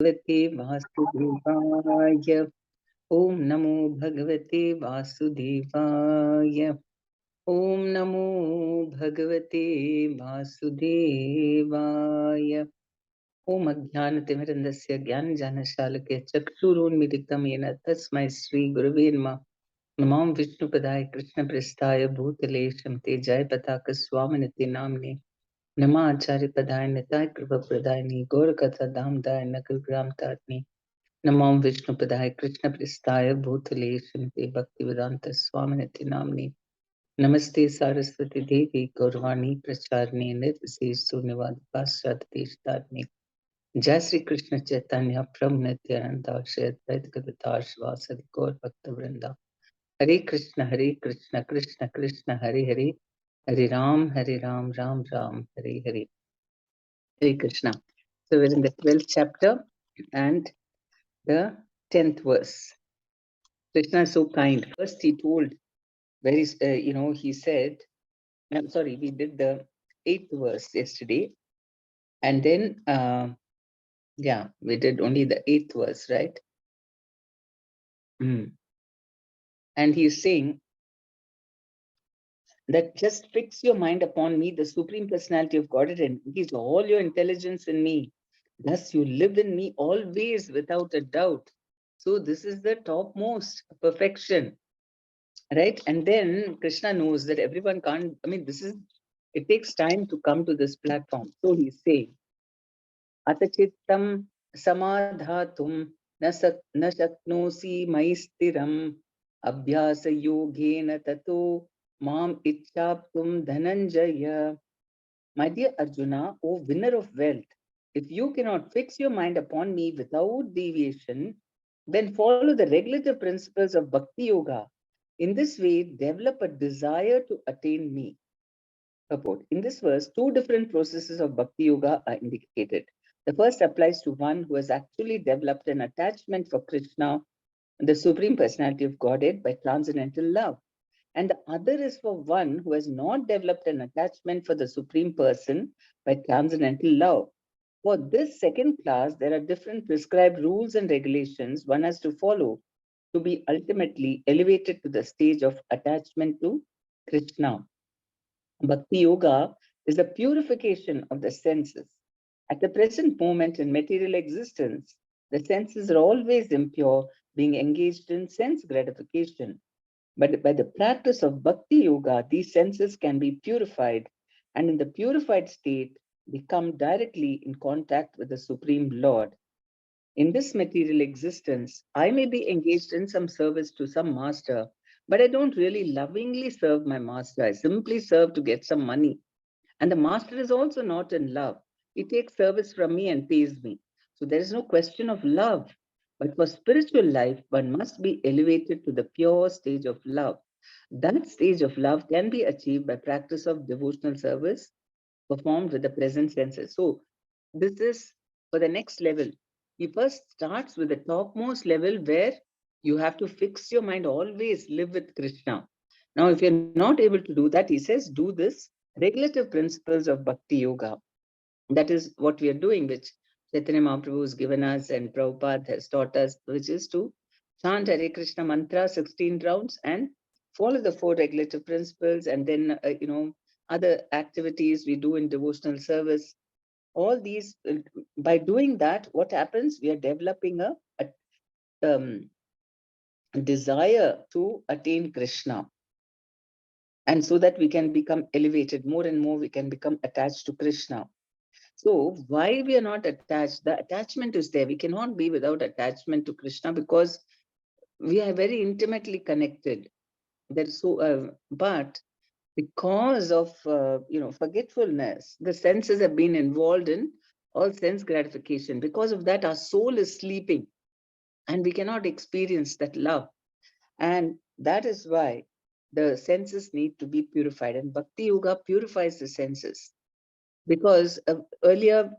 Bhagavate Vasudevaya. Om Namo Bhagavate Vasudevaya. Om Namo Bhagavate Vasudevaya. Om Ajnanatimirandasya Jnanajanashalakya Chakshurunmilitam Yena Tasmai Sri Gurave Namaha. Namam Vishnupadaya Krishna Prasthaya Bhutale Shamte Jai Pataka Swaminati Namne. Nama Acharya Padaya Nitai Kripa Pradayani Gorakatha Dhamdaya Nakal Gram Tatni. Namam Vishnupadaya Krishna Prasthaya Bhutale Shamte Bhaktivedanta Swaminati Namne. Namaste Saraswati Devi Gaurvani Pracharni Nirvisesh Sunyavad Paschat Jai Sri Krishna Chaitanya Prabhu Nityananda Shri Advaita Gadadhar Shivasadi Gaur Bhakta Vrinda. Hare Krishna Krishna Krishna Hare Hare Hare Ram Ram Ram Hare Hare. Hare Krishna. So we're in the 12th chapter and the 10th verse. Krishna is so kind. First he told, he said, I'm sorry, we did the 8th verse yesterday. And then, we did only the 8th verse, right? And he's saying that just fix your mind upon me, the Supreme Personality of Godhead, and engage all your intelligence in me. Thus you live in me always without a doubt. So this is the topmost perfection, right? And then Krishna knows that everyone can't, it takes time to come to this platform. So he's saying, Atachittam samadhatum na shaknosi maistiram abhyasa yogena tato mam ichchaptum dhananjaya. My dear Arjuna, O winner of wealth, if you cannot fix your mind upon me without deviation, then follow the regulative principles of Bhakti Yoga. In this way, develop a desire to attain me. Purport. In this verse, two different processes of Bhakti Yoga are indicated. The first applies to one who has actually developed an attachment for Krishna, the Supreme Personality of Godhead, by transcendental love. And the other is for one who has not developed an attachment for the Supreme Person by transcendental love. For this second class, there are different prescribed rules and regulations one has to follow to be ultimately elevated to the stage of attachment to Krishna. Bhakti Yoga is the purification of the senses. At the present moment in material existence, the senses are always impure, being engaged in sense gratification. But by the practice of Bhakti Yoga, these senses can be purified, and in the purified state, they come directly in contact with the Supreme Lord. In this material existence, I may be engaged in some service to some master, but I don't really lovingly serve my master. I simply serve to get some money. And the master is also not in love. He takes service from me and pays me. So there is no question of love. But for spiritual life, one must be elevated to the pure stage of love. That stage of love can be achieved by practice of devotional service performed with the present senses. So this is for the next level. He first starts with the topmost level where you have to fix your mind, always live with Krishna. Now, if you're not able to do that, he says, do this regulative principles of Bhakti Yoga. That is what we are doing, which Chaitanya Mahaprabhu has given us and Prabhupada has taught us, which is to chant Hare Krishna mantra 16 rounds and follow the 4 regulative principles, and then, other activities we do in devotional service. All these, by doing that, what happens? We are developing a desire to attain Krishna. And so that we can become elevated more and more, we can become attached to Krishna. So why we are not attached? The attachment is there. We cannot be without attachment to Krishna because we are very intimately connected. But because of forgetfulness, the senses have been involved in all sense gratification. Because of that, our soul is sleeping and we cannot experience that love. And that is why the senses need to be purified, and Bhakti Yoga purifies the senses. Because earlier,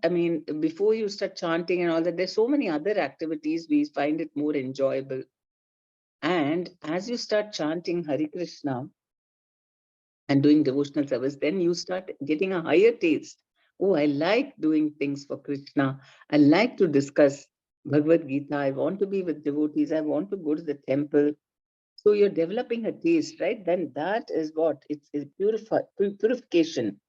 before you start chanting and all that, there's so many other activities, we find it more enjoyable. And as you start chanting Hare Krishna and doing devotional service, then you start getting a higher taste. Oh, I like doing things for Krishna. I like to discuss Bhagavad Gita. I want to be with devotees. I want to go to the temple. So you're developing a taste, right? Then that is what? It's purification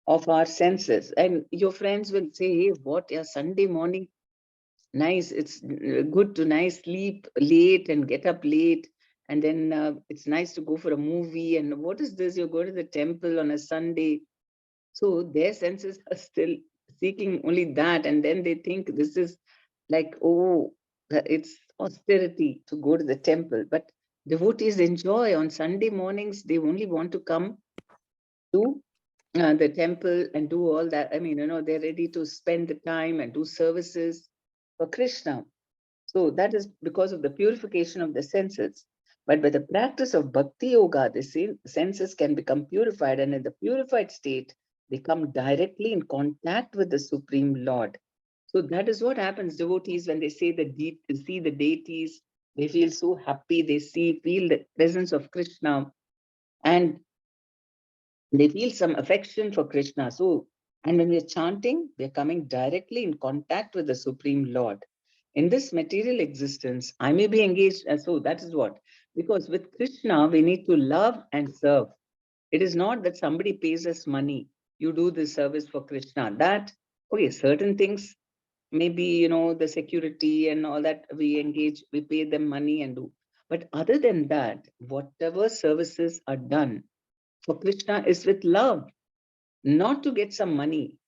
of our senses. And your friends will say, hey, what? Yeah, Sunday morning, nice. It's good to nice sleep late and get up late. And then it's nice to go for a movie. And what is this? You go to the temple on a Sunday. So their senses are still seeking only that. And then they think this is like, oh, it's austerity to go to the temple. But devotees enjoy on Sunday mornings. They only want to come to the temple and do all that. I mean, they're ready to spend the time and do services for Krishna. So that is because of the purification of the senses. But by the practice of bhakti yoga, the senses can become purified, and in the purified state, they come directly in contact with the Supreme Lord. So that is what happens. Devotees, when they see the deities, they feel so happy. They feel the presence of Krishna, and they feel some affection for Krishna. So, and when we're chanting, we're coming directly in contact with the Supreme Lord. In this material existence, I may be engaged. So that is what, because with Krishna, we need to love and serve. It is not that somebody pays us money. You do this service for Krishna. That, okay, certain things, maybe, the security and all that, we engage, we pay them money and do. But other than that, whatever services are done for Krishna is with love, not to get some money.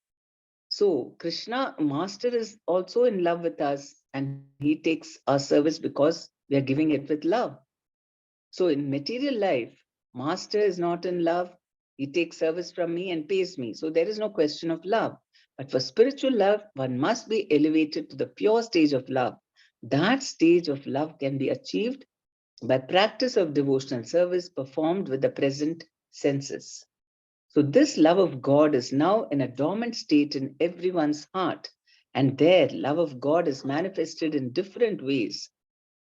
So Krishna, Master, is also in love with us, and he takes our service because we are giving it with love. So in material life, Master is not in love. He takes service from me and pays me. So there is no question of love. But for spiritual love, one must be elevated to the pure stage of love. That stage of love can be achieved by practice of devotional service performed with the present senses. So this love of God is now in a dormant state in everyone's heart. And their love of God is manifested in different ways,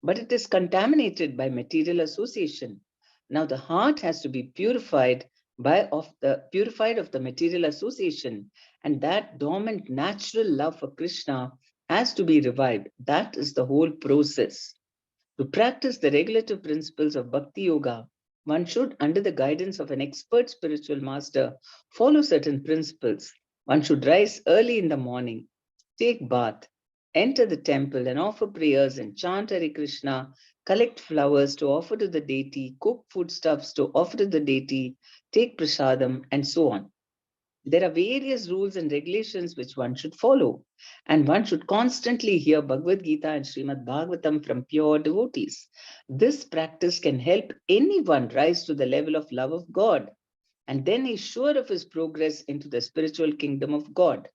but it is contaminated by material association. Now the heart has to be purified of the material association, and that dormant natural love for Krishna has to be revived. That is the whole process. To practice the regulative principles of Bhakti Yoga, one should, under the guidance of an expert spiritual master, follow certain principles. One should rise early in the morning, take bath, enter the temple and offer prayers and chant Hare Krishna, collect flowers to offer to the deity, cook foodstuffs to offer to the deity, take prasadam, and so on. There are various rules and regulations which one should follow, and one should constantly hear Bhagavad Gita and Srimad Bhagavatam from pure devotees. This practice can help anyone rise to the level of love of God, and then he's sure of his progress into the spiritual kingdom of God.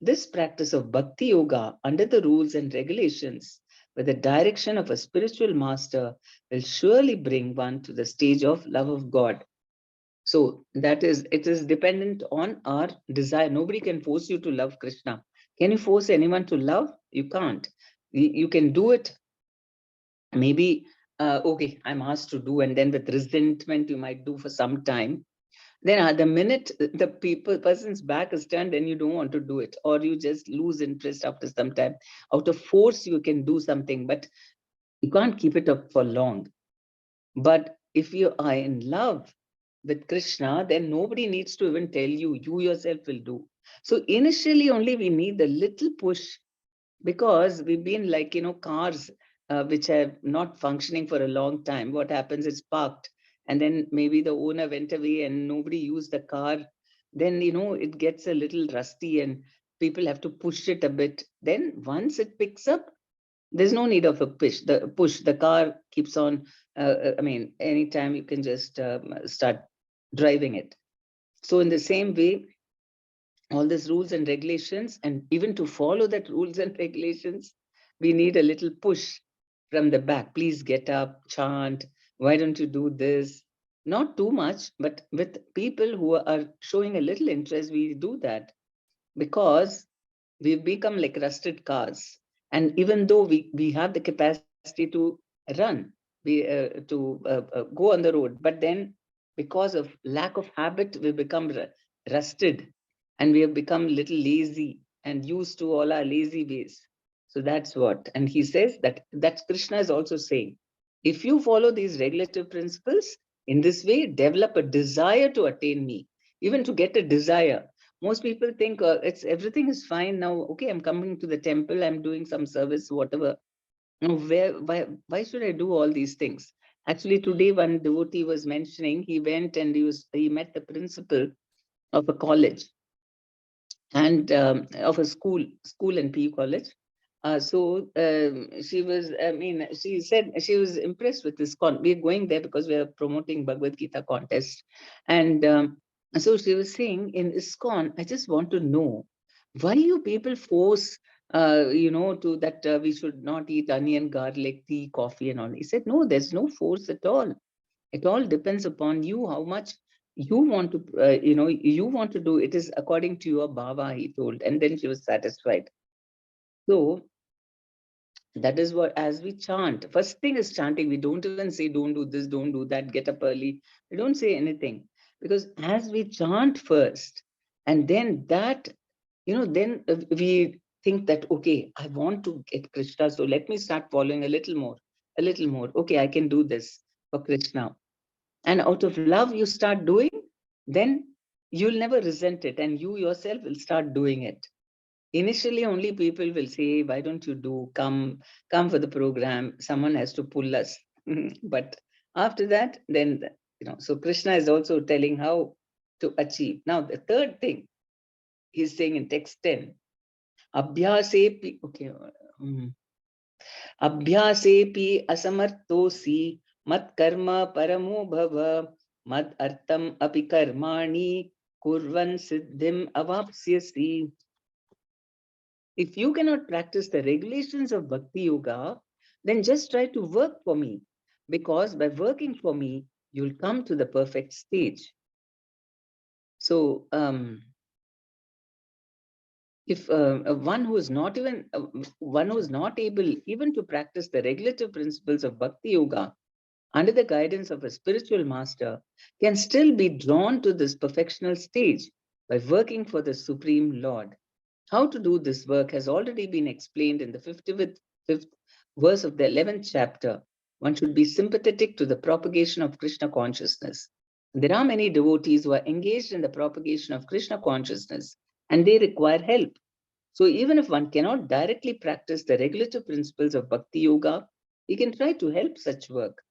This practice of Bhakti Yoga under the rules and regulations with the direction of a spiritual master will surely bring one to the stage of love of God. So it is dependent on our desire. Nobody can force you to love Krishna. Can you force anyone to love? You can't. You can do it. Maybe, okay, I'm asked to do, and then with resentment, you might do for some time. Then the minute the person's back is turned, then you don't want to do it, or you just lose interest after some time. Out of force, you can do something, but you can't keep it up for long. But if you are in love with Krishna, then nobody needs to even tell you, you yourself will do. So initially only we need a little push, because we've been like, cars which are not functioning for a long time. What happens is parked, and then maybe the owner went away and nobody used the car. Then, it gets a little rusty and people have to push it a bit. Then once it picks up, there's no need of a push. The car keeps on. I mean, anytime you can just start driving it. So in the same way, all these rules and regulations, and even to follow that rules and regulations, we need a little push from the back. Please get up, chant. Why don't you do this? Not too much, but with people who are showing a little interest, we do that, because we've become like rusted cars. And even though we have the capacity to run, to go on the road, but then because of lack of habit, we become rusted, and we have become little lazy and used to all our lazy ways. So that's what. And he says that Krishna is also saying, if you follow these regulative principles, in this way, develop a desire to attain me, even to get a desire. Most people think it's everything is fine now. Okay, I'm coming to the temple, I'm doing some service, whatever. Now, why should I do all these things? Actually, today one devotee was mentioning he went and he met the principal of a college and of a school and PU college. She was, I mean, she said she was impressed with this we're going there because we are promoting Bhagavad Gita contest. And so she was saying, in ISKCON, I just want to know, why you people force, to that we should not eat onion, garlic, tea, coffee and all. He said, no, there's no force at all. It all depends upon you, how much you want to, you want to do. It is according to your bhava, he told. And then she was satisfied. So that is what, as we chant, first thing is chanting. We don't even say, don't do this, don't do that, get up early. We don't say anything. Because as we chant first, and then that, then we think that, okay, I want to get Krishna. So let me start following a little more, a little more. Okay, I can do this for Krishna. And out of love you start doing, then you'll never resent it, and you yourself will start doing it. Initially only people will say, why don't you do, come for the program, someone has to pull us. But after that, then so Krishna is also telling how to achieve. Now the third thing he's saying in text 10, abhyasepi, okay, अभ्यासेऽपि असमर्थोऽसि मत्कर्म परमो भव मद अर्थम अपि कर्माणि कुर्वन् सिद्धिम् अवाप्स्यसि. If you cannot practice the regulations of Bhakti Yoga, then just try to work for me, because by working for me, you'll come to the perfect stage. So, if one who is not able even to practice the regulative principles of Bhakti Yoga under the guidance of a spiritual master, can still be drawn to this perfectional stage by working for the Supreme Lord. How to do this work has already been explained in the 55th verse of the 11th chapter. One should be sympathetic to the propagation of Krishna consciousness. There are many devotees who are engaged in the propagation of Krishna consciousness, and they require help. So even if one cannot directly practice the regulative principles of Bhakti Yoga, he can try to help such work.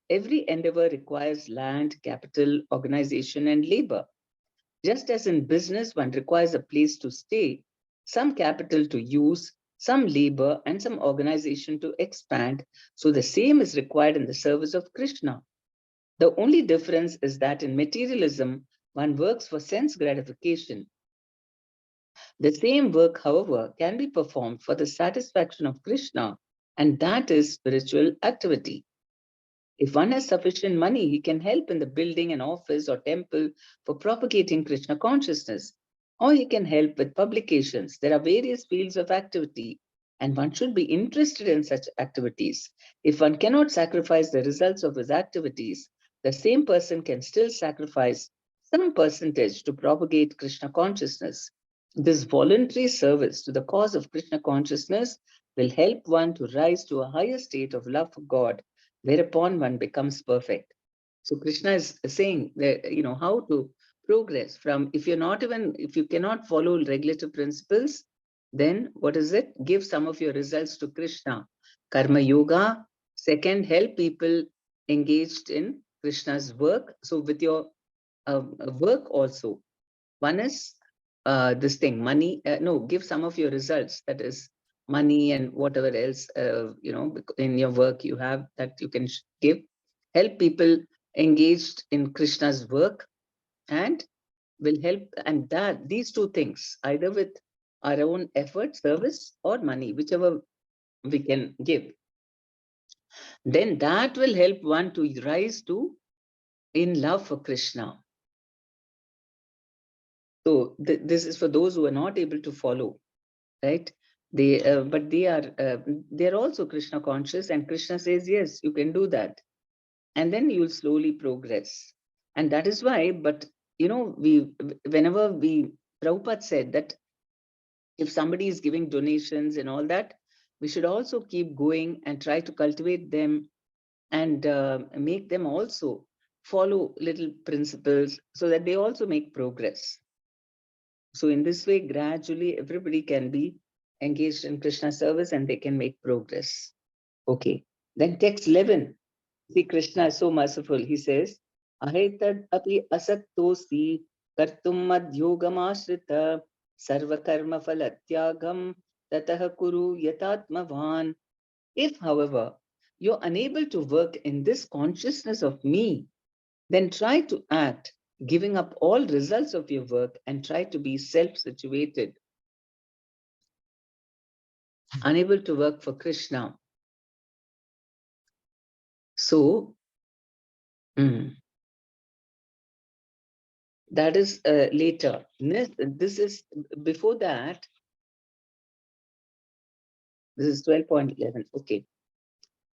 Every endeavor requires land, capital, organization, and labor. Just as in business, one requires a place to stay, some capital to use, some labor, and some organization to expand. So the same is required in the service of Krishna. The only difference is that in materialism, one works for sense gratification. The same work, however, can be performed for the satisfaction of Krishna, and that is spiritual activity. If one has sufficient money, he can help in the building an office or temple for propagating Krishna consciousness, or he can help with publications. There are various fields of activity, and one should be interested in such activities. If one cannot sacrifice the results of his activities, the same person can still sacrifice some percentage to propagate Krishna consciousness. This voluntary service to the cause of Krishna consciousness will help one to rise to a higher state of love for God, whereupon one becomes perfect. So Krishna is saying that, how to progress from, if you cannot follow regulative principles, then what is it? Give some of your results to Krishna. Karma yoga. Second, help people engaged in Krishna's work. So with your work also, one is this thing, money. No, give some of your results. That is money and whatever else, in your work you have that you can give. Help people engaged in Krishna's work, and will help. And that these two things, either with our own effort, service, or money, whichever we can give, then that will help one to rise to in love for Krishna. So this is for those who are not able to follow, right? But they're also Krishna conscious, and Krishna says, yes, you can do that. And then you'll slowly progress. And that is why, but whenever Prabhupada said that if somebody is giving donations and all that, we should also keep going and try to cultivate them and make them also follow little principles so that they also make progress. So in this way, gradually everybody can be engaged in Krishna service and they can make progress. Okay. Then text 11. See, Krishna is so merciful. He says, Ahetad api asaktosi kartum madyogamashrita sarva karma phalatyagam tatah kuru yatatmavan. If, however, you're unable to work in this consciousness of me, then try to act, giving up all results of your work and try to be self-situated. Unable to work for Krishna. So, that is later. This is before that. This is 12.11. Okay.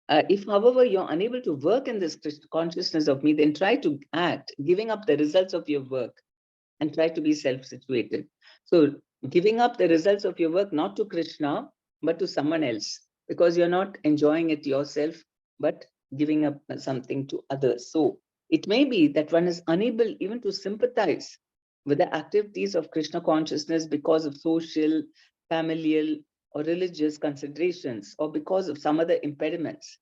If, however, you're unable to work in this consciousness of me, then try to act, giving up the results of your work and try to be self-situated. So giving up the results of your work, not to Krishna, but to someone else, because you're not enjoying it yourself, but giving up something to others. So it may be that one is unable even to sympathize with the activities of Krishna consciousness because of social, familial, or religious considerations, or because of some other impediments.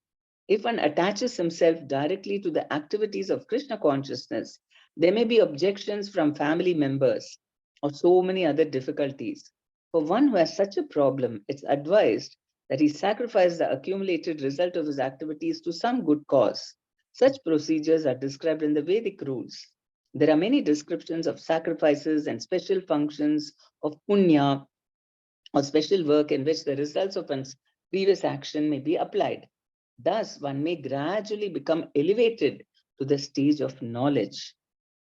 If one attaches himself directly to the activities of Krishna consciousness, there may be objections from family members or so many other difficulties. For one who has such a problem, it's advised that he sacrifice the accumulated result of his activities to some good cause. Such procedures are described in the Vedic rules. There are many descriptions of sacrifices and special functions of punya or special work in which the results of one's previous action may be applied. Thus, one may gradually become elevated to the stage of knowledge.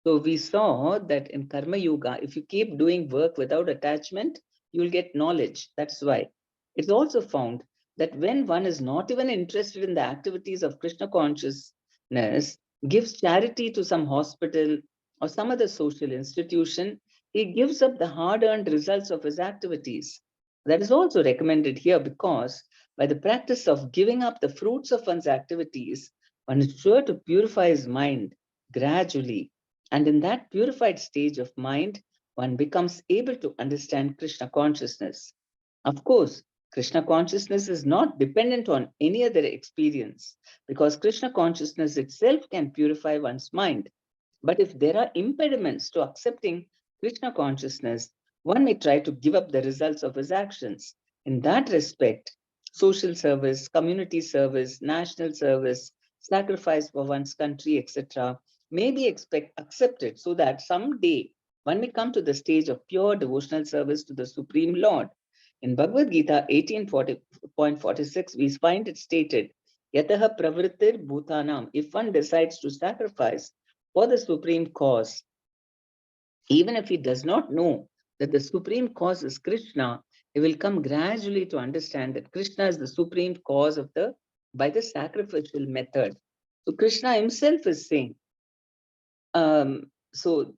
So we saw that in Karma Yoga, if you keep doing work without attachment, you'll get knowledge. That's why. It's also found that when one is not even interested in the activities of Krishna consciousness, gives charity to some hospital or some other social institution, he gives up the hard-earned results of his activities. That is also recommended here because by the practice of giving up the fruits of one's activities, one is sure to purify his mind gradually. And in that purified stage of mind, one becomes able to understand Krishna consciousness. Of course, Krishna consciousness is not dependent on any other experience because Krishna consciousness itself can purify one's mind. But if there are impediments to accepting Krishna consciousness, one may try to give up the results of his actions. In that respect, social service, community service, national service, sacrifice for one's country, etc., may be accepted so that someday one may come to the stage of pure devotional service to the Supreme Lord. In Bhagavad Gita 18.46, we find it stated, Yataha pravrittir bhutanam, if one decides to sacrifice for the supreme cause, even if he does not know that the supreme cause is Krishna, he will come gradually to understand that Krishna is the supreme cause of by the sacrificial method. So Krishna himself is saying, so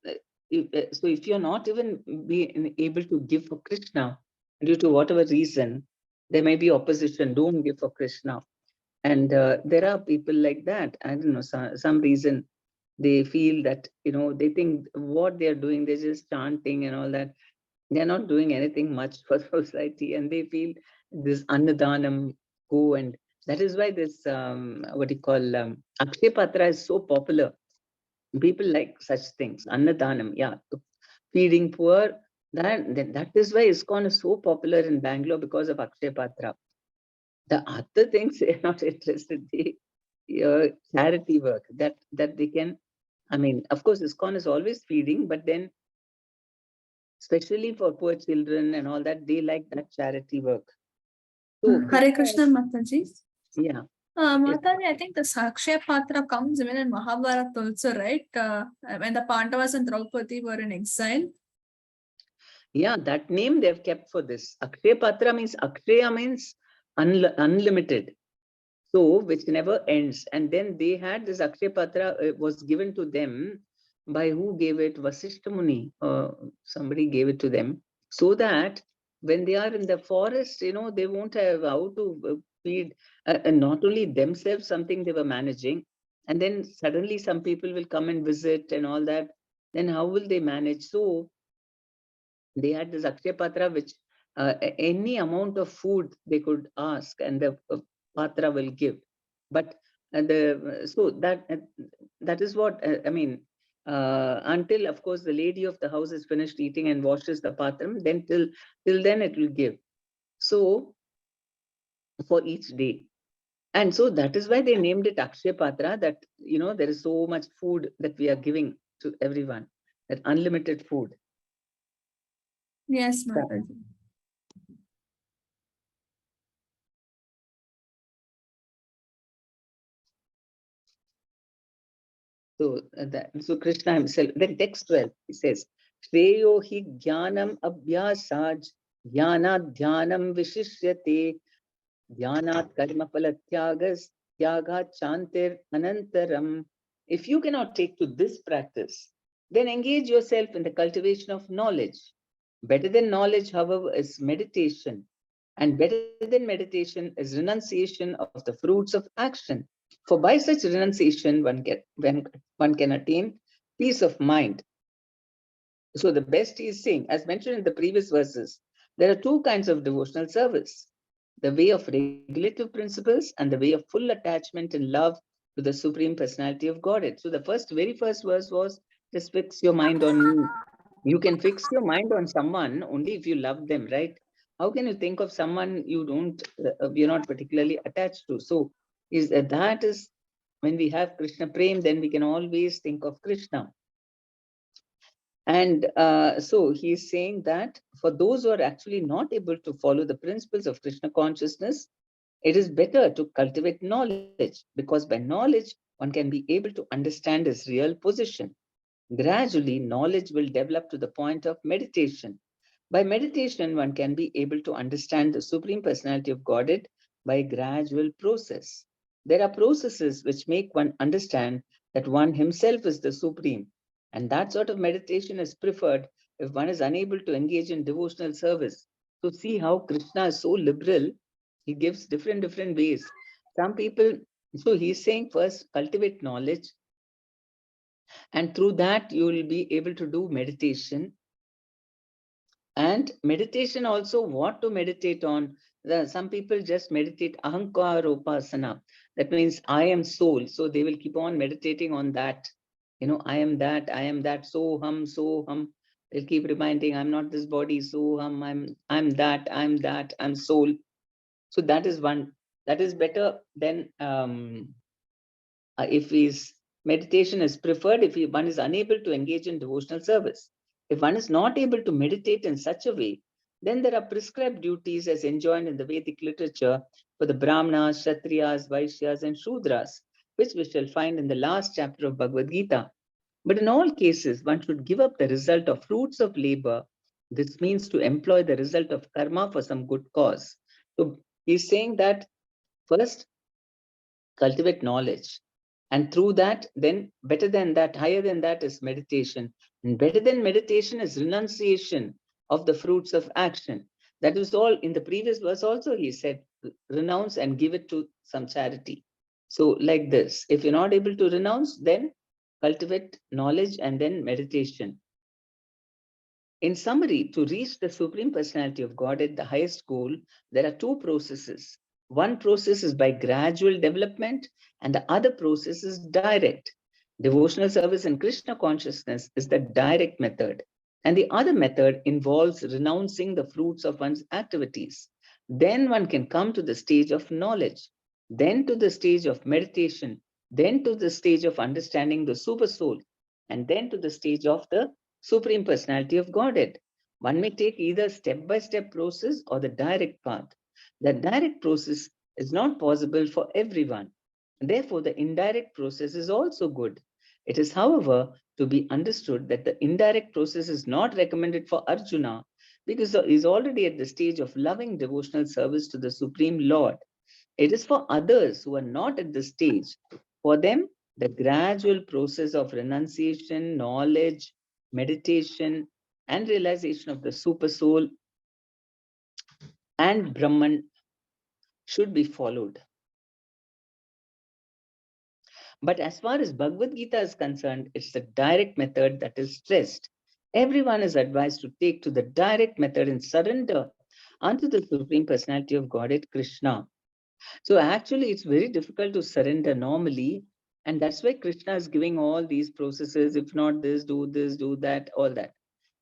if you're not even being able to give for Krishna due to whatever reason, there may be opposition, don't give for Krishna. And there are people like that. I don't know, some reason they feel that, they think what they're doing, they're just chanting and all that. They're not doing anything much for society. And they feel this Annadanam go. And that is why this, what you call, Akshay Patra is so popular. People like such things. Annadanam, yeah. Feeding poor. That is why ISKCON is so popular in Bangalore because of Akshay Patra. The other things they're not interested. They charity work that they can. I mean, of course, ISKCON is always feeding, but then especially for poor children and all that, they like that charity work. So Hare Krishna, Mataji. Yeah. Mataji, I think the Akshay Patra comes even in Mahabharata also, right? When the Pandavas and Draupadi were in exile. Yeah, that name they've kept for this. Akshay Patra means, Akshaya means unlimited. So, which never ends. And then they had this Akshay Patra was given to them by who gave it? Vasishta Muni. Somebody gave it to them so that when they are in the forest, they won't have how to feed not only themselves, something they were managing, and then suddenly some people will come and visit and all that. Then how will they manage? So they had this Akshaya Patra, which any amount of food they could ask, and the Patra will give. But that is what I mean. Until, of course, the lady of the house is finished eating and washes the patram, then till then it will give. So for each day. And so that is why they named it Akshaya Patra, that there is so much food that we are giving to everyone, that unlimited food. Yes, Mataji. So Krishna himself, then text 12, he says, Shreyo hi jnanam abhyasaj jnanat dhyanam vishishyate dhyanat karma palatyagas tyagat chantir anantaram. If you cannot take to this practice, then engage yourself in the cultivation of knowledge. Better than knowledge, however, is meditation. And better than meditation is renunciation of the fruits of action. For by such renunciation, one can attain peace of mind. So the best he is saying, as mentioned in the previous verses, there are two kinds of devotional service: the way of regulative principles and the way of full attachment and love to the Supreme Personality of Godhead. So the very first verse was, just fix your mind on me. You can fix your mind on someone only if you love them, right? How can you think of someone you're not particularly attached to? So that is when we have Krishna Prem, then we can always think of Krishna. And so he's saying that for those who are actually not able to follow the principles of Krishna consciousness, it is better to cultivate knowledge, because by knowledge, one can be able to understand his real position. Gradually, knowledge will develop to the point of meditation. By meditation, one can be able to understand the Supreme Personality of Godhead by a gradual process. There are processes which make one understand that one himself is the Supreme. And that sort of meditation is preferred if one is unable to engage in devotional service. So see how Krishna is so liberal. He gives different ways. Some people, so he's saying first cultivate knowledge, and through that you will be able to do meditation. And meditation also, what to meditate on? Some people just meditate ahankar upasana. That means I am soul. So they will keep on meditating on that. I am that, so hum. They'll keep reminding, I'm not this body, so hum, I'm that, I'm soul. So that is one. That is better than if meditation is preferred if one is unable to engage in devotional service. If one is not able to meditate in such a way, then there are prescribed duties as enjoined in the Vedic literature for the Brahmanas, Kshatriyas, Vaishyas, and Shudras, which we shall find in the last chapter of Bhagavad Gita. But in all cases, one should give up the result of fruits of labor. This means to employ the result of karma for some good cause. So he's saying that first, cultivate knowledge. And through that, then better than that, higher than that is meditation. And better than meditation is renunciation of the fruits of action. That is all in the previous verse also, he said, renounce and give it to some charity. So like this, if you're not able to renounce, then cultivate knowledge and then meditation. In summary, to reach the Supreme Personality of Godhead, the highest goal, there are two processes. One process is by gradual development, and the other process is direct. Devotional service in Krishna consciousness is the direct method, and the other method involves renouncing the fruits of one's activities. Then one can come to the stage of knowledge, then to the stage of meditation, then to the stage of understanding the super soul, and then to the stage of the Supreme Personality of Godhead. One may take either step-by-step process or the direct path. The direct process is not possible for everyone. Therefore, the indirect process is also good. It is, however, to be understood that the indirect process is not recommended for Arjuna because he is already at the stage of loving devotional service to the Supreme Lord. It is for others who are not at this stage. For them, the gradual process of renunciation, knowledge, meditation, and realization of the super soul and Brahman should be followed. But as far as Bhagavad Gita is concerned, it's the direct method that is stressed. Everyone is advised to take to the direct method and surrender unto the Supreme Personality of Godhead, Krishna. So actually, it's very difficult to surrender normally. And that's why Krishna is giving all these processes. If not this, do that, all that.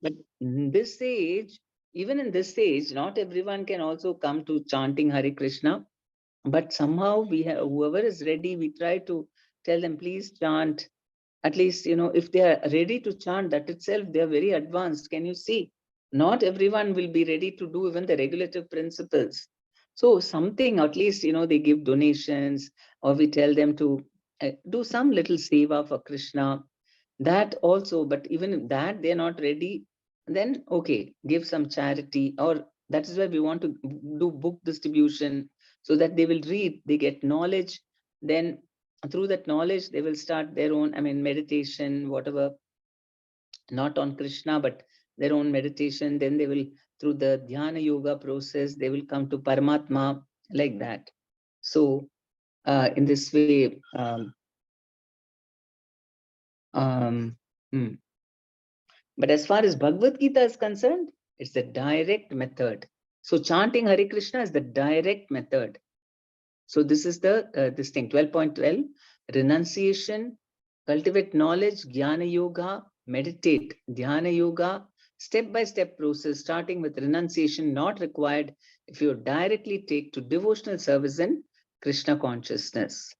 But in this age, even in this age, not everyone can also come to chanting Hare Krishna. But somehow we have, whoever is ready, we try to tell them, please chant. At least, if they are ready to chant, that itself, they are very advanced. Can you see? Not everyone will be ready to do even the regulative principles. So something, at least, they give donations, or we tell them to do some little seva for Krishna. That also, but even if that they're not ready, then okay, give some charity. Or that is why we want to do book distribution, so that they will read, they get knowledge. Then through that knowledge, they will start their own, meditation, whatever, not on Krishna, but their own meditation. Then they will, through the dhyana yoga process, they will come to Paramatma, like that. So in this way, um, hmm. But as far as Bhagavad Gita is concerned, it's the direct method. So chanting Hare Krishna is the direct method. So this is the this thing, 12.12, renunciation, cultivate knowledge, jnana yoga, meditate, dhyana yoga, step-by-step process, starting with renunciation, not required if you directly take to devotional service in Krishna consciousness.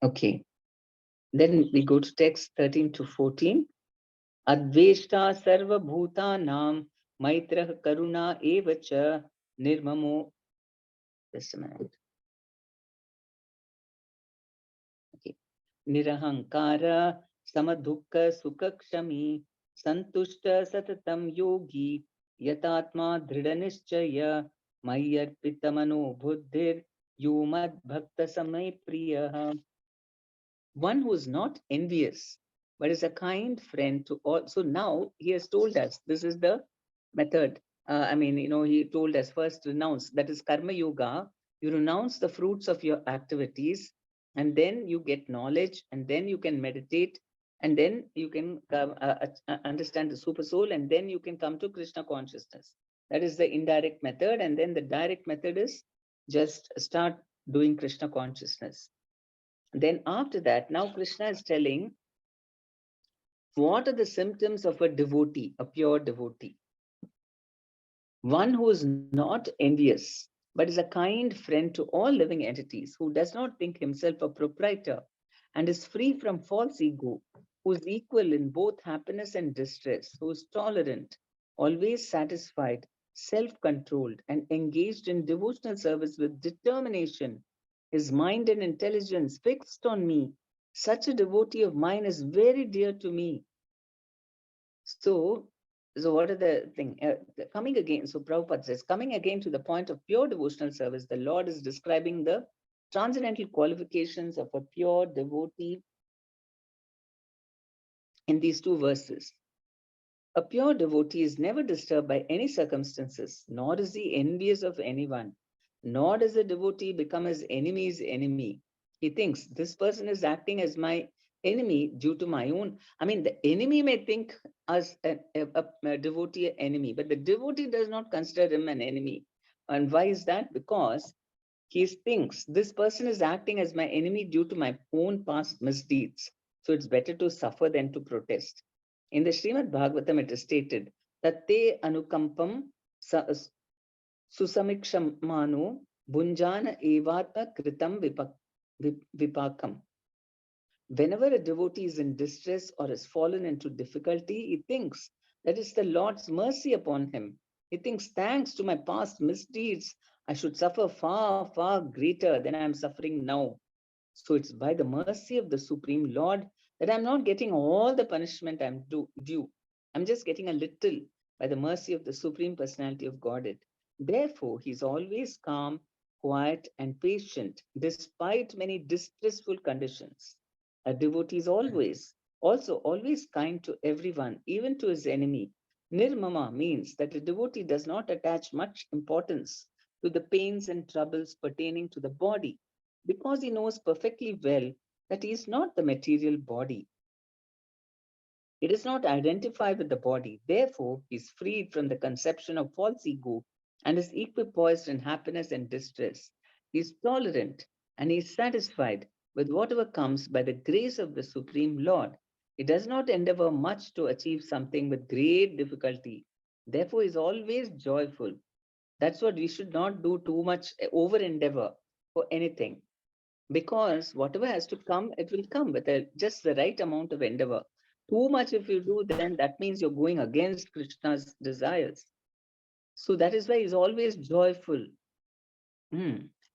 Okay, then we go to text 13 to 14. अद्वेष्टा सर्वभूतानां मैत्रः करुणा एव च निर्ममो, just a minute. Okay. निरहंकार समदुःख सुखक्षमी संतुष्ट सततं योगी यतात्मा दृढनिश्चय मय्यर्पितमनो बुद्धिर् यो मद्भक्तसमय प्रियः. One who is not envious, but is a kind friend to all. So now he has told us this is the method. He told us first renounce, that is karma yoga. You renounce the fruits of your activities, and then you get knowledge, and then you can meditate, and then you can understand the super soul, and then you can come to Krishna consciousness. That is the indirect method. And then the direct method is just start doing Krishna consciousness. Then after that, now Krishna is telling what are the symptoms of a devotee, a pure devotee. One who is not envious, but is a kind friend to all living entities, who does not think himself a proprietor and is free from false ego, who is equal in both happiness and distress, who is tolerant, always satisfied, self-controlled, and engaged in devotional service with determination, his mind and intelligence fixed on me. Such a devotee of mine is very dear to me. So what are the thing? Coming again, so Prabhupada says, coming again to the point of pure devotional service, the Lord is describing the transcendental qualifications of a pure devotee in these two verses. A pure devotee is never disturbed by any circumstances, nor is he envious of anyone, nor does a devotee become his enemy's enemy. He thinks this person is acting as my enemy due to my own. The enemy may think us a devotee enemy, but the devotee does not consider him an enemy. And why is that? Because he thinks this person is acting as my enemy due to my own past misdeeds. So it's better to suffer than to protest. In the Srimad Bhagavatam, it is stated, Tatte anukampam susamikshamano bunjana evatma kritam vipakam. Whenever a devotee is in distress or has fallen into difficulty, he thinks that it's the Lord's mercy upon him. He thinks, thanks to my past misdeeds, I should suffer far, far greater than I am suffering now. So it's by the mercy of the Supreme Lord that I'm not getting all the punishment I'm due. I'm just getting a little by the mercy of the Supreme Personality of Godhead. Therefore, he's always calm, quiet, and patient, despite many distressful conditions. A devotee is always Also, always kind to everyone, even to his enemy. Nirmama means that a devotee does not attach much importance to the pains and troubles pertaining to the body, because he knows perfectly well that he is not the material body. It does not identify with the body. Therefore, he is freed from the conception of false ego and is equipoised in happiness and distress. He is tolerant and he is satisfied with whatever comes by the grace of the Supreme Lord. He does not endeavor much to achieve something with great difficulty. Therefore, he is always joyful. That's what we should not do too much over endeavor for anything, because whatever has to come, it will come with just the right amount of endeavor. Too much if you do, then that means you're going against Krishna's desires. So that is why he's always joyful.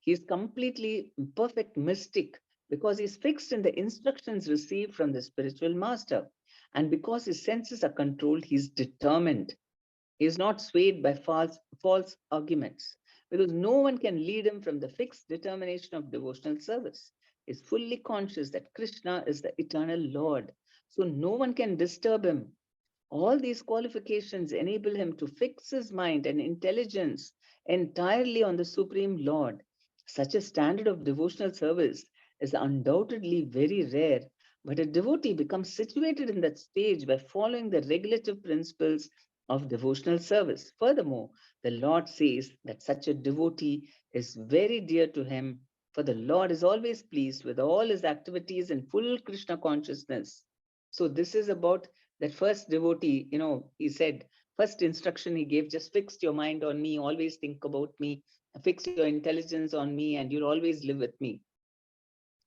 He's completely perfect mystic, because he's fixed in the instructions received from the spiritual master. And because his senses are controlled, he's determined. He is not swayed by false arguments, because no one can lead him from the fixed determination of devotional service. He is fully conscious that Krishna is the eternal Lord, so no one can disturb him. All these qualifications enable him to fix his mind and intelligence entirely on the Supreme Lord. Such a standard of devotional service is undoubtedly very rare, but a devotee becomes situated in that stage by following the regulative principles of devotional service. Furthermore, the Lord says that such a devotee is very dear to him, for the Lord is always pleased with all his activities in full Krishna consciousness. So, this is about that first devotee. He said, first instruction he gave, just fix your mind on me, always think about me, fix your intelligence on me, and you'll always live with me.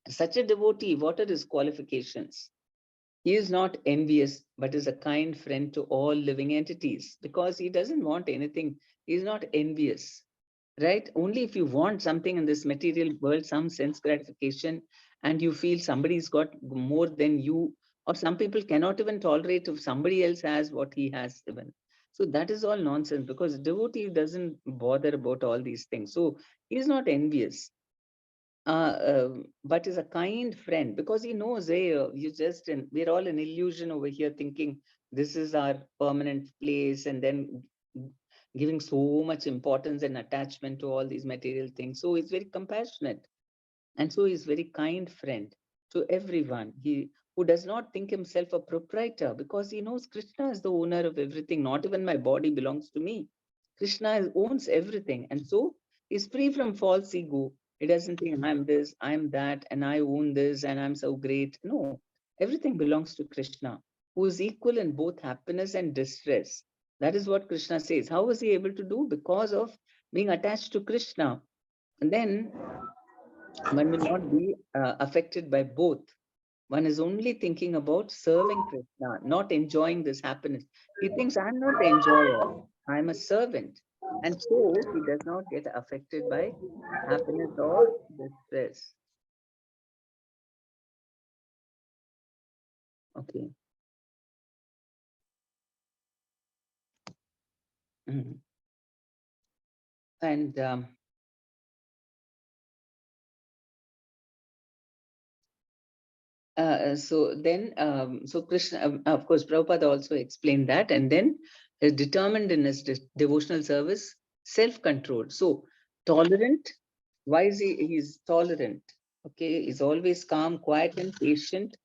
Such a devotee, what are his qualifications? He is not envious, but is a kind friend to all living entities, because he doesn't want anything. He is not envious, right? Only if you want something in this material world, some sense gratification, and you feel somebody's got more than you, or some people cannot even tolerate if somebody else has what he has even. So that is all nonsense, because devotee doesn't bother about all these things. So he is not envious, but is a kind friend, because he knows, hey, we're all an illusion over here, thinking this is our permanent place, and then giving so much importance and attachment to all these material things. So he's very compassionate, and so he's very kind friend to everyone. He who does not think himself a proprietor, because he knows Krishna is the owner of everything. Not even my body belongs to me. Krishna owns everything, and so he's free from false ego. He doesn't think I'm this, I'm that, and I own this, and I'm so great. No, everything belongs to Krishna, who is equal in both happiness and distress. That is what Krishna says. How was he able to do? Because of being attached to Krishna. And then one will not be affected by both. One is only thinking about serving Krishna, not enjoying this happiness. He thinks, I'm not the enjoyer, I'm a servant. And so he does not get affected by happiness or distress. Okay. Mhm. And so Krishna, of course, Prabhupada also explained that, and then is determined in his devotional service, self-control. So tolerant. Why is he's tolerant? Okay, he's always calm, quiet, and patient.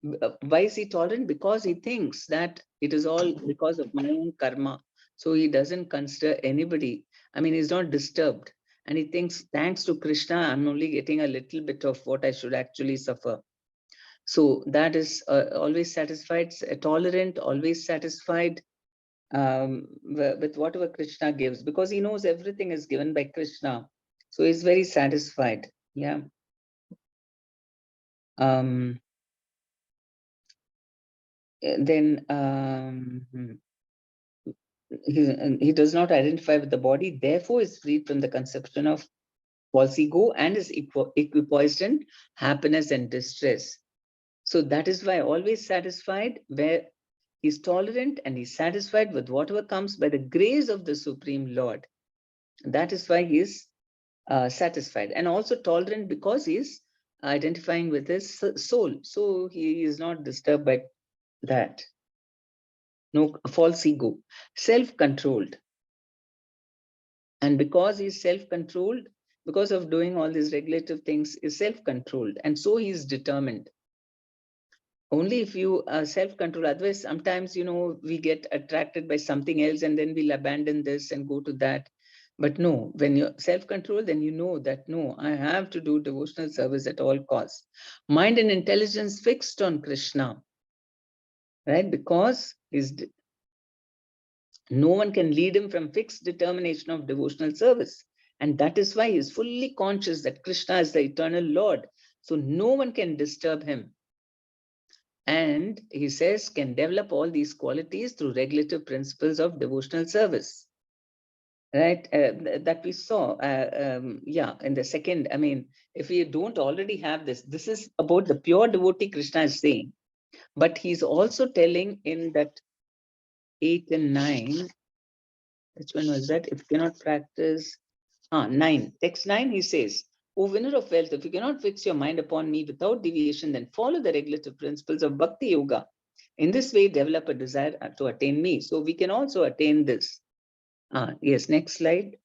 Why is he tolerant? Because he thinks that it is all because of my own karma. So he doesn't consider anybody. I mean, he's not disturbed. And he thinks, thanks to Krishna, I'm only getting a little bit of what I should actually suffer. So that is always satisfied, tolerant, always satisfied with whatever Krishna gives, because he knows everything is given by Krishna. So he's very satisfied. Yeah. Um, then he does not identify with the body, therefore is freed from the conception of false ego, and is equipoised in happiness and distress. So that is why always satisfied, where he's tolerant and he's satisfied with whatever comes by the grace of the Supreme Lord. That is why he is satisfied, and also tolerant because he is identifying with his soul. So he is not disturbed by that. No false ego, self-controlled. And because he's self-controlled, because of doing all these regulative things, is self-controlled. And so he's determined. Only if you are self-controlled, otherwise sometimes, we get attracted by something else and then we'll abandon this and go to that. But no, when you're self-controlled, then you know that, no, I have to do devotional service at all costs. Mind and intelligence fixed on Krishna, right? Because no one can lead him from fixed determination of devotional service. And that is why he is fully conscious that Krishna is the eternal Lord. So no one can disturb him. And he says, can develop all these qualities through regulative principles of devotional service. Right? That we saw, in the second, if we don't already have this is about the pure devotee Krishna is saying. But he's also telling in that 8 and 9, which one was that? If you cannot practice, 9, text 9, he says, O winner of wealth, if you cannot fix your mind upon me without deviation, then follow the regulative principles of Bhakti Yoga. In this way, develop a desire to attain me. So we can also attain this. Yes, next slide.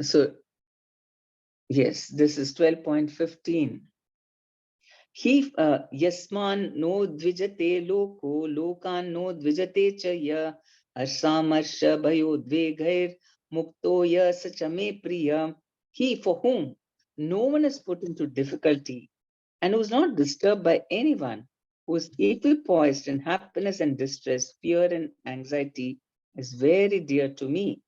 So, yes, this is 12.15. He yasman no dvijate loko lokan no dvijate cha ya arshamarsha bhayodveghair mukto ya sachame priya. He for whom no one is put into difficulty and who is not disturbed by anyone, who is equipoised in happiness and distress, fear and anxiety, is very dear to me.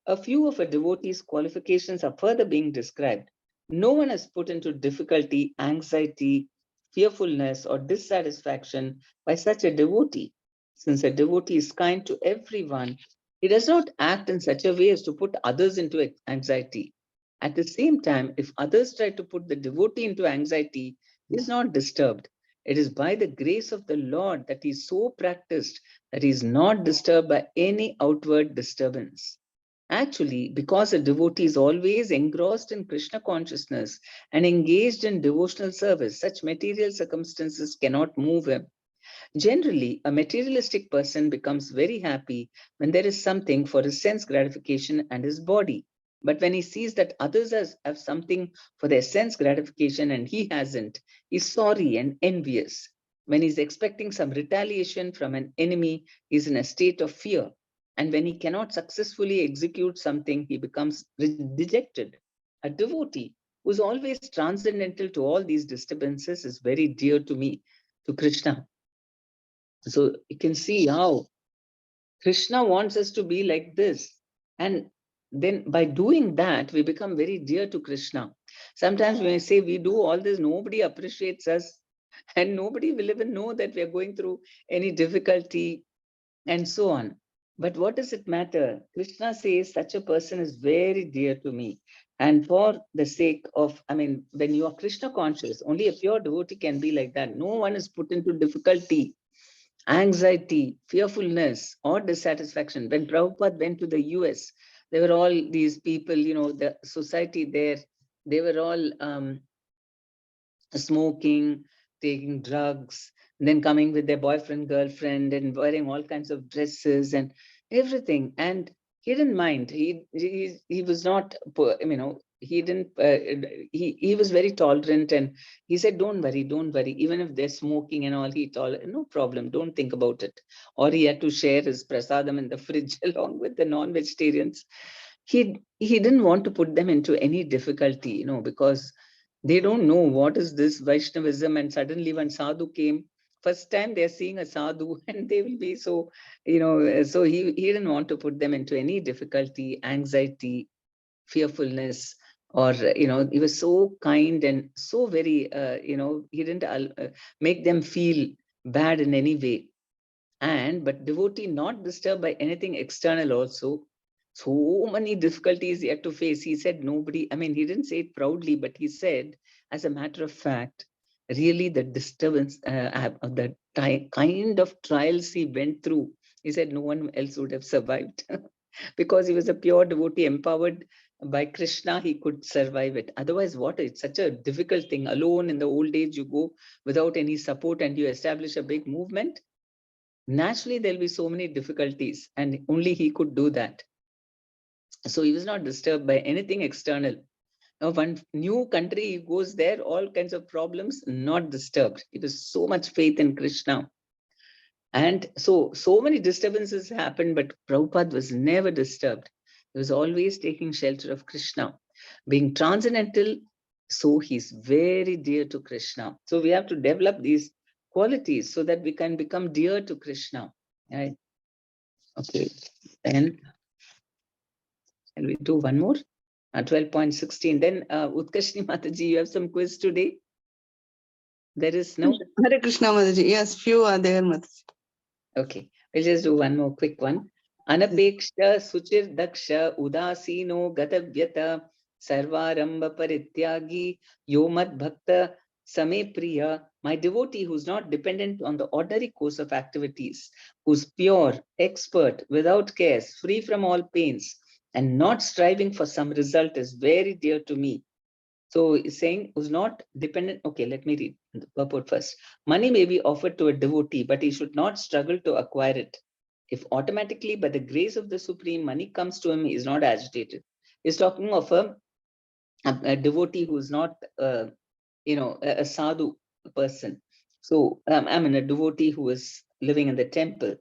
A few of a devotee's qualifications are further being described. No one is put into difficulty, anxiety, fearfulness, or dissatisfaction by such a devotee. Since a devotee is kind to everyone, he does not act in such a way as to put others into anxiety. At the same time, if others try to put the devotee into anxiety, he is not disturbed. It is by the grace of the Lord that he is so practiced that he is not disturbed by any outward disturbance. Actually, because a devotee is always engrossed in Krishna consciousness and engaged in devotional service, such material circumstances cannot move him. Generally, a materialistic person becomes very happy when there is something for his sense gratification and his body. But when he sees that others have something for their sense gratification and he hasn't, he's sorry and envious. When he's expecting some retaliation from an enemy, he's in a state of fear. And when he cannot successfully execute something, he becomes dejected. A devotee who's always transcendental to all these disturbances is very dear to me, to Krishna. So you can see how Krishna wants us to be like this. And then by doing that, we become very dear to Krishna. Sometimes when we say we do all this, nobody appreciates us and nobody will even know that we are going through any difficulty and so on. But what does it matter? Krishna says such a person is very dear to me. And for the sake of, when you are Krishna conscious, only a pure devotee can be like that. No one is put into difficulty, anxiety, fearfulness, or dissatisfaction. When Prabhupada went to the US, there were all these people, the society there, they were all smoking, taking drugs, then coming with their boyfriend, girlfriend, and wearing all kinds of dresses and everything. And he didn't mind. He was not, he didn't. He was very tolerant, and he said, "Don't worry, don't worry. Even if they're smoking and all, no problem. Don't think about it." Or he had to share his prasadam in the fridge along with the non-vegetarians. He didn't want to put them into any difficulty, because they don't know what is this Vaishnavism, and suddenly when sadhu came, first time they're seeing a sadhu and they will be so, so he didn't want to put them into any difficulty, anxiety, fearfulness, or, he was so kind and so very, he didn't make them feel bad in any way. But devotee not disturbed by anything external also. So many difficulties he had to face. He said nobody, he didn't say it proudly, but he said, as a matter of fact, really the disturbance, the kind of trials he went through, he said no one else would have survived because he was a pure devotee, empowered by Krishna, he could survive it. Otherwise, what? It's such a difficult thing. Alone in the old age, you go without any support and you establish a big movement. Naturally, there'll be so many difficulties, and only he could do that. So he was not disturbed by anything external. Now, one new country, he goes there, all kinds of problems, not disturbed. It was so much faith in Krishna. And so many disturbances happened, but Prabhupada was never disturbed. He was always taking shelter of Krishna. Being transcendental, so he's very dear to Krishna. So we have to develop these qualities so that we can become dear to Krishna. Right? Okay. And can we do one more? 12.16. Then Utkashni Mataji, you have some quiz today? There is no? Hare Krishna Mataji. Yes, few are there, Mataji. Okay, we'll just do one more quick one. Anapeksha suchir daksha udasino gatavyata sarvaramba parityagi yomad bhakta same priya. My devotee who's not dependent on the ordinary course of activities, who's pure, expert, without cares, free from all pains, and not striving for some result is very dear to me. So it's saying who's not dependent. Okay, let me read the purport first. Money may be offered to a devotee, but he should not struggle to acquire it. If automatically, by the grace of the Supreme, money comes to him, he is not agitated. He's talking of a devotee who is not, a sadhu person. So I mean, a devotee who is living in the temple.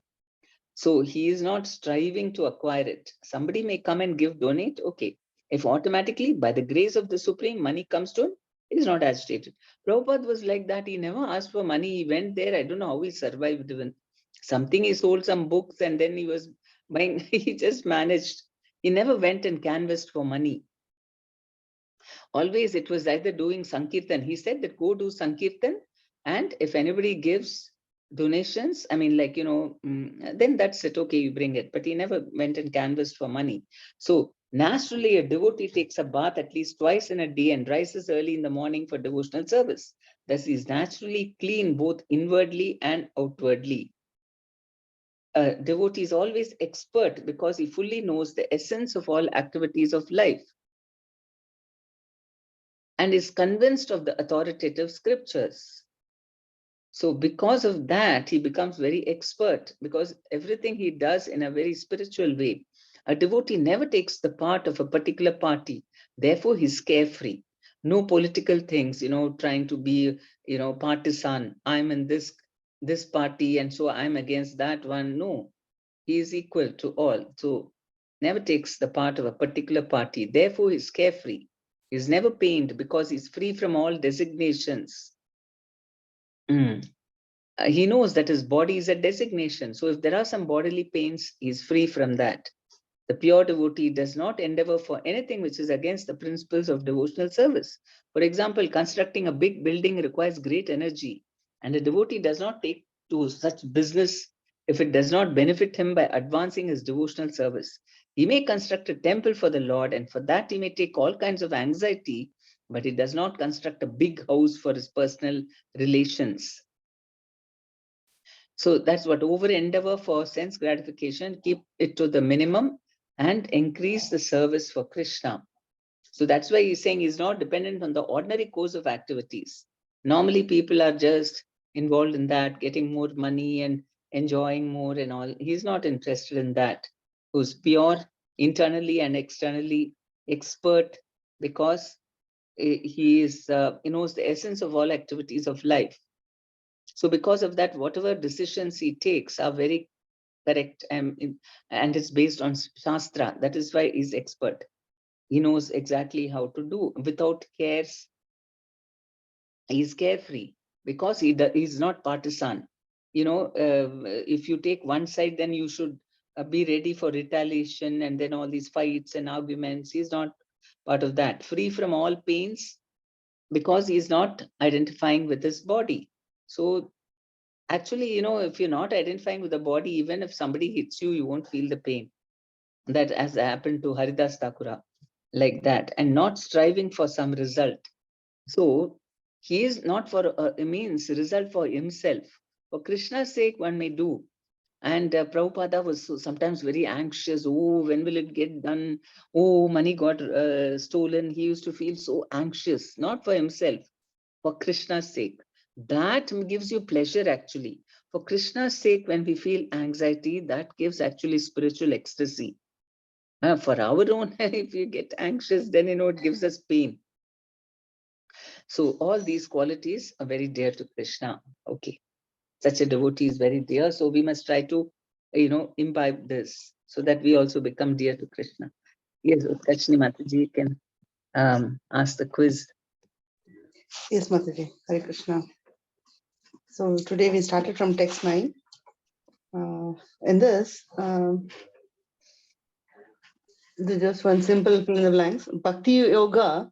So he is not striving to acquire it. Somebody may come and donate, okay. If automatically, by the grace of the Supreme, money comes to him, he is not agitated. Prabhupada was like that. He never asked for money. He went there. I don't know how he survived even. Something he sold some books and then he was buying. He just managed. He never went and canvassed for money. Always it was either doing Sankirtan. He said that go do Sankirtan, and if anybody gives donations, I mean, like, then that's it. Okay, you bring it. But he never went and canvassed for money. So naturally, a devotee takes a bath at least twice in a day and rises early in the morning for devotional service. Thus, he is naturally clean both inwardly and outwardly. A devotee is always expert because he fully knows the essence of all activities of life and is convinced of the authoritative scriptures. So because of that, he becomes very expert because everything he does in a very spiritual way. A devotee never takes the part of a particular party. Therefore, he's carefree. No political things, trying to be, partisan. I'm in this party and so I'm against that one. No, he is equal to all. So never takes the part of a particular party. Therefore, he's carefree. He's never pained because he's free from all designations. He knows that his body is a designation. So if there are some bodily pains, he's free from that. The pure devotee does not endeavor for anything which is against the principles of devotional service. For example, constructing a big building requires great energy, and a devotee does not take to such business if it does not benefit him by advancing his devotional service. He may construct a temple for the Lord, and for that he may take all kinds of anxiety, but he does not construct a big house for his personal relations. So that's what over endeavor for sense gratification, keep it to the minimum and increase the service for Krishna. So that's why he's saying he's not dependent on the ordinary course of activities. Normally people are just involved in that, getting more money and enjoying more and all. He's not interested in that. Who's pure internally and externally, expert because he knows the essence of all activities of life. So because of that, whatever decisions he takes are very correct and it's based on Shastra. That is why he's expert. He knows exactly how to do without cares. He's carefree because he's not partisan. If you take one side, then you should be ready for retaliation and then all these fights and arguments. He's not part of that. Free from all pains because he's not identifying with his body. So actually, if you're not identifying with the body, even if somebody hits you, you won't feel the pain. That has happened to Haridas Thakura, like that, and not striving for some result. So he is not for means result for himself. For Krishna's sake, one may do. And Prabhupada was sometimes very anxious. Oh, when will it get done? Oh, money got stolen. He used to feel so anxious, not for himself, for Krishna's sake. That gives you pleasure actually. For Krishna's sake, when we feel anxiety, that gives actually spiritual ecstasy. For our own, if you get anxious, then it gives us pain. So all these qualities are very dear to Krishna. Okay. Such a devotee is very dear. So we must try to, imbibe this so that we also become dear to Krishna. Yes, Utkashni Mataji can ask the quiz. Yes, Mataji. Hare Krishna. So today we started from text 9. In this, there's just one simple fill in the blanks. Bhakti Yoga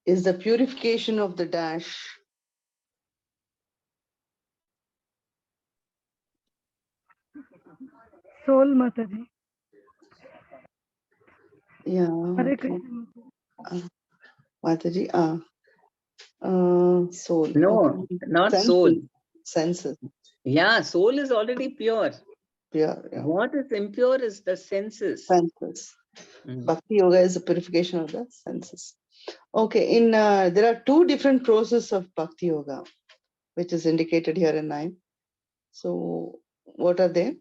is the purification of the dash. Soul, Mataji. Yeah. Hare Okay. Krishna. Mataji. Soul. No, Okay. not Senses. soul. Senses. Yeah, soul is already pure. Pure. Yeah. What is impure is the senses. Senses. Bhakti Yoga is the purification of the senses. Okay. There are two different processes of Bhakti Yoga, which is indicated here in 9. So, what are they?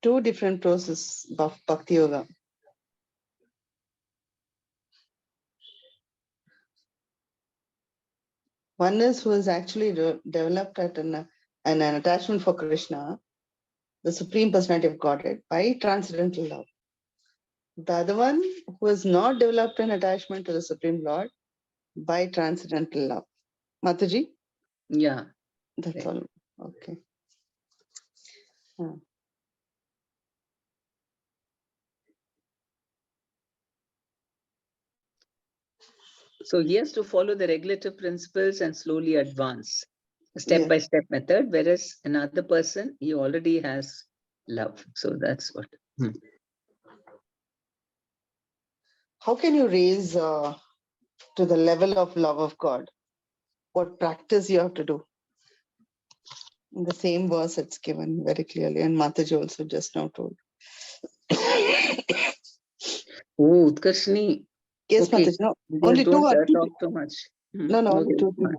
Two different processes of Bhakti Yoga. One is who is actually developed at an attachment for Krishna, the Supreme Personality of Godhead, by transcendental love. The other one who has not developed an attachment to the Supreme Lord by transcendental love. Mataji? Yeah. That's all. Okay. So he has to follow the regulative principles and slowly advance. Step-by-step method, whereas another person, he already has love. So that's what. How can you raise to the level of love of God? What practice you have to do? In the same verse it's given very clearly, and Mataji also just now told. Oh, Utkarshini. Yes, Okay. Mataji. No, Just only don't two. talk too much. No, only Okay. 2.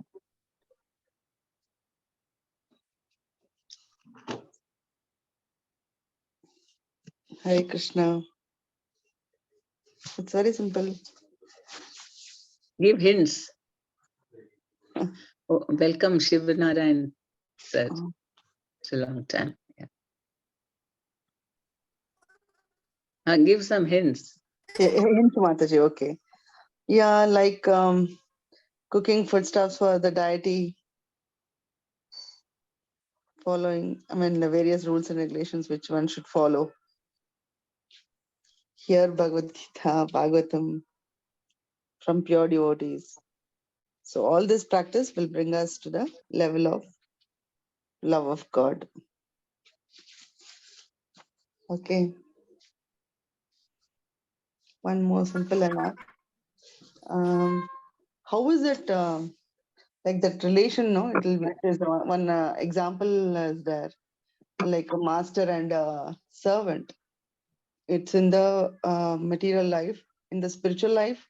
Hare Krishna. It's very simple. Give hints. Oh, welcome, Shivanarayan sir. It's a long time. Yeah. Give some hints. Hint, Mataji. Okay. Yeah, like cooking foodstuffs for the deity, following, the various rules and regulations which one should follow. Here, Bhagavad Gita, Bhagavatam, from pure devotees. So all this practice will bring us to the level of love of God. Okay. One more simple and how is it like that relation? No, there's one example is there, like a master and a servant. It's in the material life. In the spiritual life,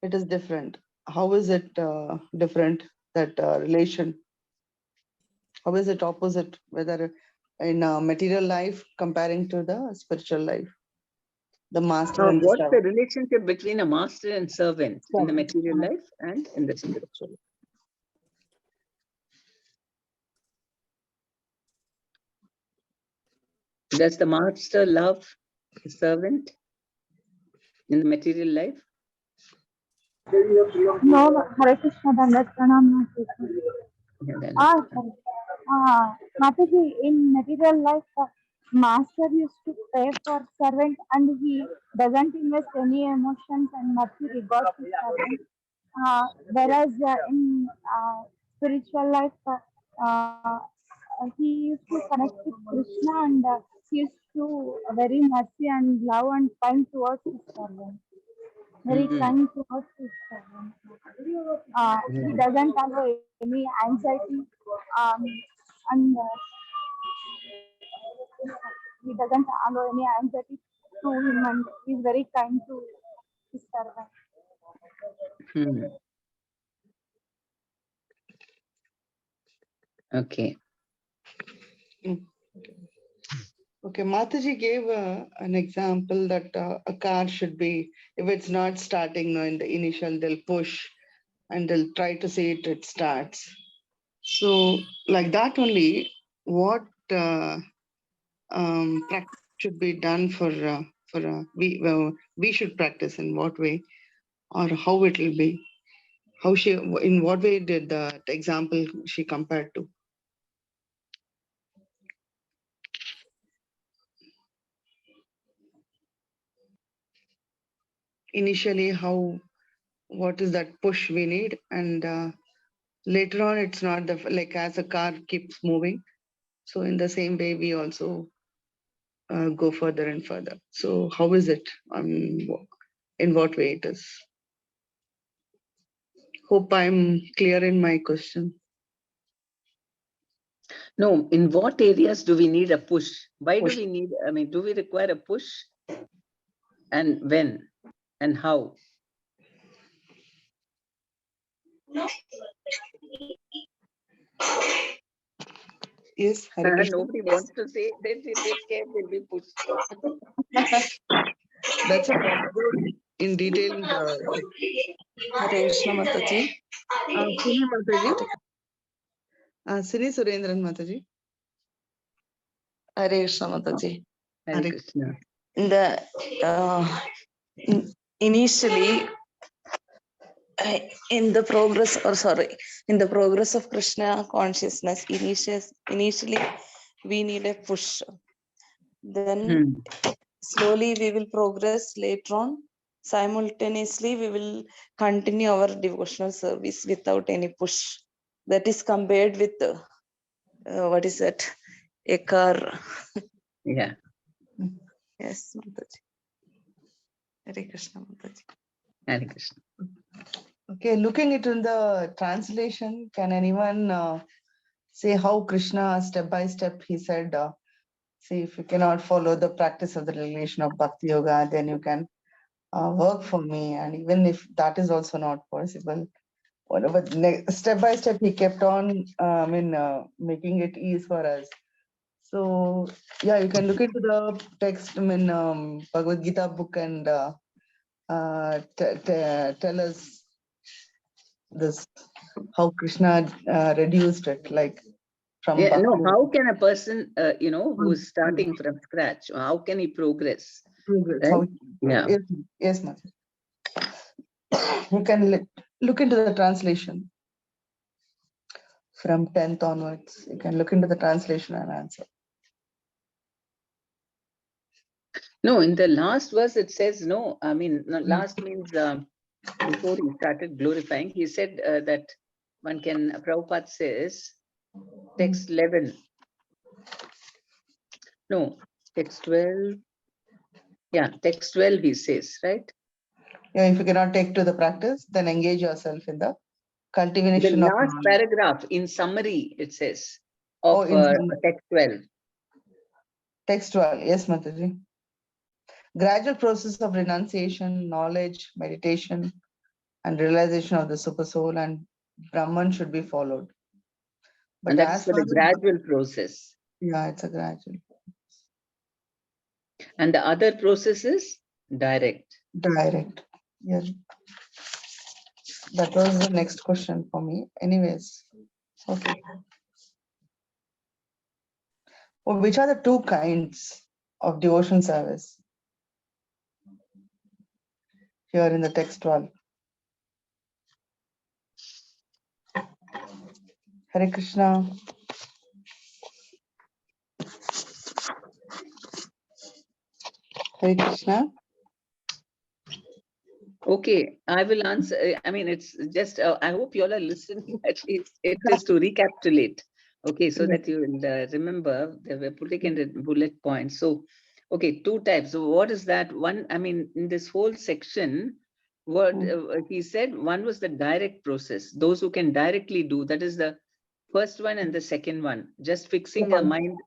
it is different. How is it different, that relation? How is it opposite, whether in material life comparing to the spiritual life? The master and the What's the servant. relationship between a master and servant in the material life and in the spiritual life? Does the master love the servant in the material life? No, Hare Krishna, Dandat Pranam. Mataji, in material life, master used to pay for servant and he doesn't invest any emotions and mercy regards to servant. Whereas in spiritual life, he used to connect with Krishna and he used to very mercy and love and kind towards his servant. Very kind towards his servant. He doesn't allow any anxiety, and he doesn't allow any anxiety to him, and he's very kind to his servant. Okay. Okay, Mataji gave an example that a car should be, if it's not starting in the initial, they'll push and they'll try to see it starts. So like that only, what practice should be done for we should practice in what way, or how it will be? How she, in what way did the example she compared to? Initially, what is that push we need, and later on it's not the, like as a car keeps moving, so in the same way we also go further and further. So how is it, in what way it is? Hope I'm clear in my question. No, in what areas do we need a push? Why do we need, I mean, do we require a push? And when and how? Yes, Hare Krishna. Nobody wants to say that they take care, they'll be pushed. That's a in detail. Hare Krishna Mataji. Sini Mataji. Sini Surendran Mataji. Hare Krishna Mataji. Hare Krishna. Initially, in the progress of Krishna consciousness, initially we need a push. Then slowly we will progress later on. Simultaneously, we will continue our devotional service without any push. That is compared with what is that? A car. Yeah. Yes, Mataji. Hare Krishna Mataji. Hare Krishna. Okay, looking it in the translation, can anyone say how Krishna step by step he said, see, if you cannot follow the practice of the revelation of Bhakti Yoga, then you can work for me. And even if that is also not possible, whatever, step by step he kept on making it easy for us. So yeah, you can look into the text in Bhagavad Gita book and tell us this, how Krishna reduced it, like from Yeah, no, Bhakti. how can a person, who is starting from scratch, how can he progress? Right? Yeah. Yes, ma'am. You can look into the translation from 10th onwards. You can look into the translation and answer. No, in the last verse it says no. I mean, last means before he started glorifying, he said that one can, Prabhupada says, text 11. No, text 12. Yeah, text 12 he says, right? Yeah, if you cannot take to the practice, then engage yourself in the cultivation The of last paragraph, in summary, it says, of text 12. Text 12, yes, Mataji. Gradual process of renunciation, knowledge, meditation, and realization of the super soul and Brahman should be followed. But And that's for the gradual process. Yeah, it's a gradual. And the other process is direct. Direct. Yes. That was the next question for me. Anyways, okay. Well, which are the two kinds of devotion service? Here in the text 12. Hare Krishna. Hare Krishna. Okay, I will answer. I mean, it's just, I hope you all are listening. At least it is to recapitulate. Okay, so that you will remember, they were putting in the bullet points. So Okay, two types. So what is that? One, I mean, in this whole section, what he said, one was the direct process. Those who can directly do, that is the first one and the second one, just fixing a mind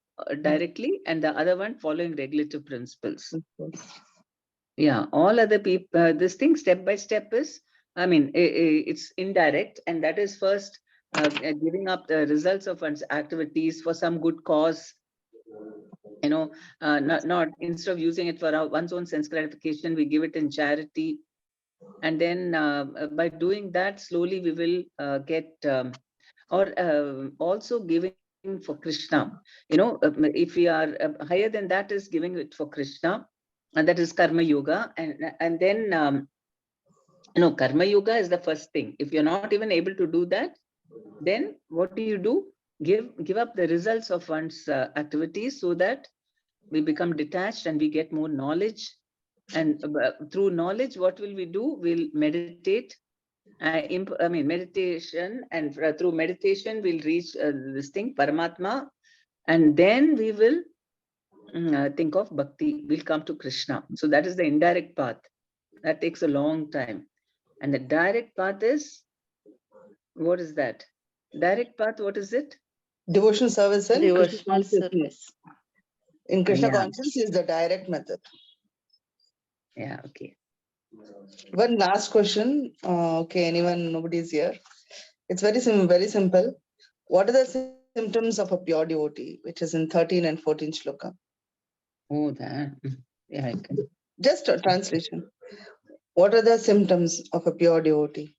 directly, and the other one following regulative principles. Yeah, all other people, this thing step by step is, I mean, it's indirect, and that is first giving up the results of one's activities for some good cause. You know, not instead of using it for one's own sense gratification, we give it in charity. And then by doing that, slowly we will get, also giving for Krishna. You know, if we are higher than that is giving it for Krishna, and that is karma yoga. And then, you know, karma yoga is the first thing. If you're not even able to do that, then what do? Give up the results of one's activities, so that we become detached and we get more knowledge. And through knowledge, what will we do? We'll meditate. I mean, meditation, and through meditation, we'll reach this thing, Paramatma. And then we will think of Bhakti. We'll come to Krishna. So that is the indirect path. That takes a long time. And the direct path is, what is that? Direct path, what is it? Devotional service and Krishna Devotional consciousness. service. In Krishna Yeah. consciousness is the direct method. Yeah, okay. One last question. Okay, anyone, nobody's here. It's very simple. What are the symptoms of a pure devotee, which is in 13 and 14 shloka? Oh, that. Yeah, I can. Just a translation. What are the symptoms of a pure devotee?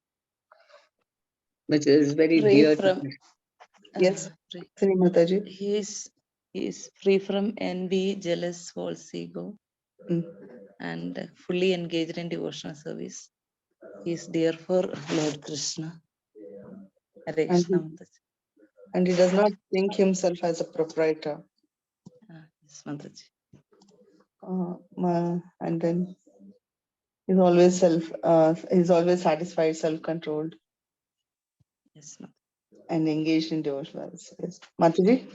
Which is very Free dear to from Krishna. Yes, free. Sri Mataji. He is free from envy, jealous, false ego, and fully engaged in devotional service. He is dear for Lord Krishna. Hare Krishna Mataji. And he does not think himself as a proprietor. Yes, Mataji. And then he's always satisfied, self-controlled, Yes, Mataji. and engaged in devotional. Yes, Mataji.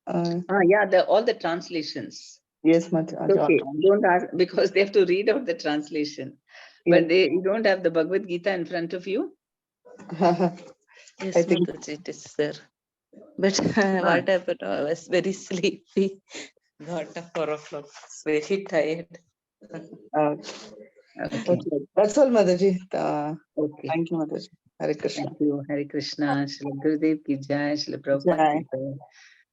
Yeah, all the translations. Yes, Mataji. Okay, don't ask, because they have to read out the translation. But you don't have the Bhagavad Gita in front of you? Yes, I think Mataji, it is there. But what happened? I was very sleepy. Got up 4 o'clock. Very tired. Okay. That's all, Mataji. Okay. Thank you, Mataji. Hare Krishna. Thank you. Hare Krishna. Shri Gurudev ki jai. Shri Prabhupada Jai. ki jai.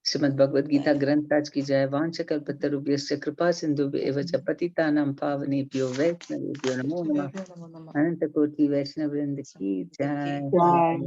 Srimad Bhagavad Gita Granth Raj ki jai. Vanchakalpatarubhyasya kripa sindhubhya eva cha patitanam pavanebhyo vaishnavebhyo namo namah. Ananta Koti Vaishnavrinda ki jai. Jai.